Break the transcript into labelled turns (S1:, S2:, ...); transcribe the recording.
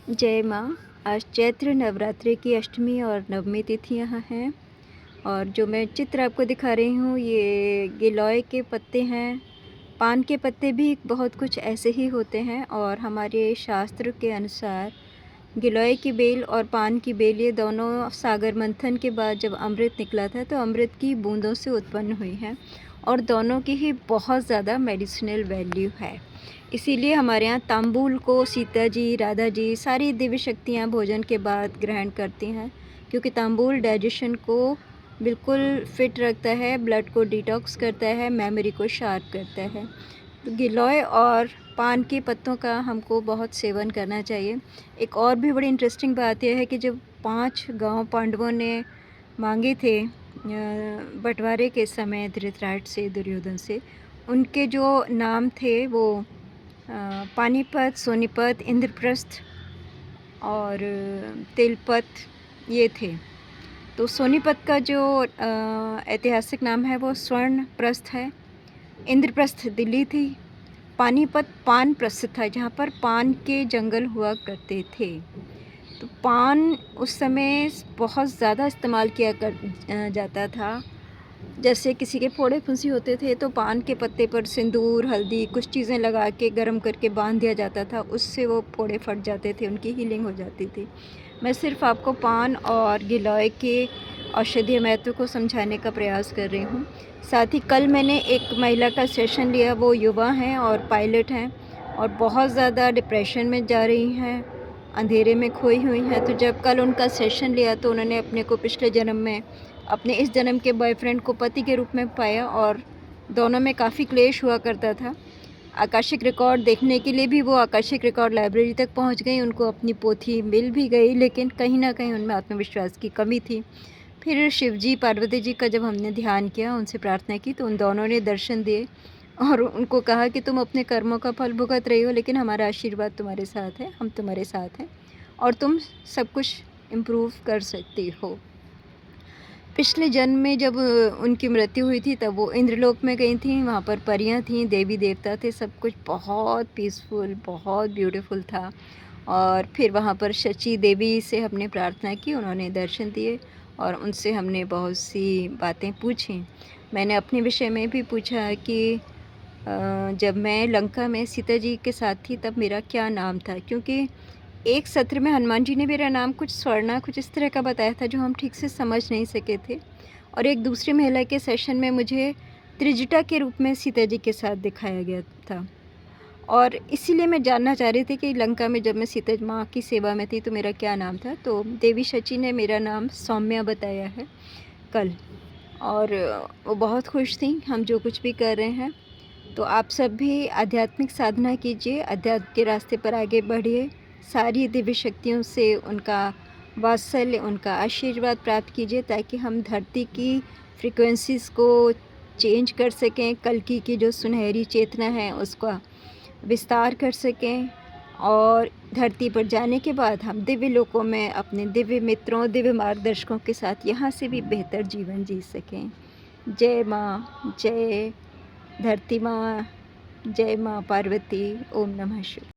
S1: जय माँ। आज चैत्र नवरात्रि की अष्टमी और नवमी तिथि यहाँ हैं और जो मैं चित्र आपको दिखा रही हूँ ये गिलोय के पत्ते हैं। पान के पत्ते भी बहुत कुछ ऐसे ही होते हैं और हमारे शास्त्र के अनुसार गिलोय की बेल और पान की बेल ये दोनों सागर मंथन के बाद जब अमृत निकला था तो अमृत की बूंदों से उत्पन्न हुई हैं और दोनों की ही बहुत ज़्यादा मेडिसिनल वैल्यू है। इसीलिए हमारे यहाँ तांबूल को सीता जी, राधा जी सारी दिव्य शक्तियाँ भोजन के बाद ग्रहण करती हैं, क्योंकि तांबूल डाइजेशन को बिल्कुल फिट रखता है, ब्लड को डिटॉक्स करता है, मेमोरी को शार्प करता है। तो गिलोय और पान के पत्तों का हमको बहुत सेवन करना चाहिए। एक और भी बड़ी इंटरेस्टिंग बात यह है कि जब 5 गाँव पांडवों ने मांगे थे बंटवारे के समय धृतराष्ट्र से, दुर्योधन से, उनके जो नाम थे वो पानीपत, सोनीपत, इंद्रप्रस्थ और तेलपत ये थे। तो सोनीपत का जो ऐतिहासिक नाम है वो स्वर्णप्रस्थ है। इंद्रप्रस्थ दिल्ली थी। पानीपत पानप्रस्थ था, जहाँ पर पान के जंगल हुआ करते थे। तो पान उस समय बहुत ज़्यादा इस्तेमाल किया जाता था। जैसे किसी के फोड़े फुंसी होते थे तो पान के पत्ते पर सिंदूर, हल्दी कुछ चीज़ें लगा के गर्म करके बांध दिया जाता था, उससे वो फोड़े फट जाते थे, उनकी हीलिंग हो जाती थी। मैं सिर्फ आपको पान और गिलोय के औषधीय महत्व को समझाने का प्रयास कर रही हूँ। साथ ही कल मैंने एक महिला का सेशन लिया, वो युवा हैं और पायलट हैं और बहुत ज़्यादा डिप्रेशन में जा रही हैं, अंधेरे में खोई हुई हैं। तो जब कल उनका सेशन लिया तो उन्होंने अपने को पिछले जन्म में अपने इस जन्म के बॉयफ्रेंड को पति के रूप में पाया और दोनों में काफ़ी क्लेश हुआ करता था। आकाशिक रिकॉर्ड देखने के लिए भी वो आकाशिक रिकॉर्ड लाइब्रेरी तक पहुंच गई, उनको अपनी पोथी मिल भी गई, लेकिन कहीं ना कहीं उनमें आत्मविश्वास की कमी थी। फिर शिवजी पार्वती जी का जब हमने ध्यान किया, उनसे प्रार्थना की, तो उन दोनों ने दर्शन दिए और उनको कहा कि तुम अपने कर्मों का फल भुगत रही हो, लेकिन हमारा आशीर्वाद तुम्हारे साथ है, हम तुम्हारे साथ हैं और तुम सब कुछ इम्प्रूव कर सकती हो। पिछले जन्म में जब उनकी मृत्यु हुई थी तब वो इंद्रलोक में गई थी, वहाँ पर परियां थीं, देवी देवता थे, सब कुछ बहुत पीसफुल, बहुत ब्यूटीफुल था। और फिर वहाँ पर शची देवी से हमने प्रार्थना की, उन्होंने दर्शन दिए और उनसे हमने बहुत सी बातें पूछी। मैंने अपने विषय में भी पूछा कि जब मैं लंका में सीता जी के साथ थी तब मेरा क्या नाम था, क्योंकि एक सत्र में हनुमान जी ने मेरा नाम कुछ स्वर्णा कुछ इस तरह का बताया था जो हम ठीक से समझ नहीं सके थे, और एक दूसरी महिला के सेशन में मुझे त्रिजटा के रूप में सीता जी के साथ दिखाया गया था। और इसीलिए मैं जानना चाह रही थी कि लंका में जब मैं सीता माँ की सेवा में थी तो मेरा क्या नाम था। तो देवी शची ने मेरा नाम सौम्या बताया है कल, और वो बहुत खुश थी हम जो कुछ भी कर रहे हैं। तो आप सब भी आध्यात्मिक साधना कीजिए, अध्यात्म के रास्ते पर आगे बढ़िए, सारी दिव्य शक्तियों से उनका वात्सल्य, उनका आशीर्वाद प्राप्त कीजिए, ताकि हम धरती की फ्रीक्वेंसीज़ को चेंज कर सकें, कल्कि की जो सुनहरी चेतना है उसका विस्तार कर सकें और धरती पर जाने के बाद हम दिव्य लोकों में अपने दिव्य मित्रों, दिव्य मार्गदर्शकों के साथ यहाँ से भी बेहतर जीवन जी सकें। जय माँ, जय धरती माँ, जय माँ पार्वती। ओम नमः शिवाय।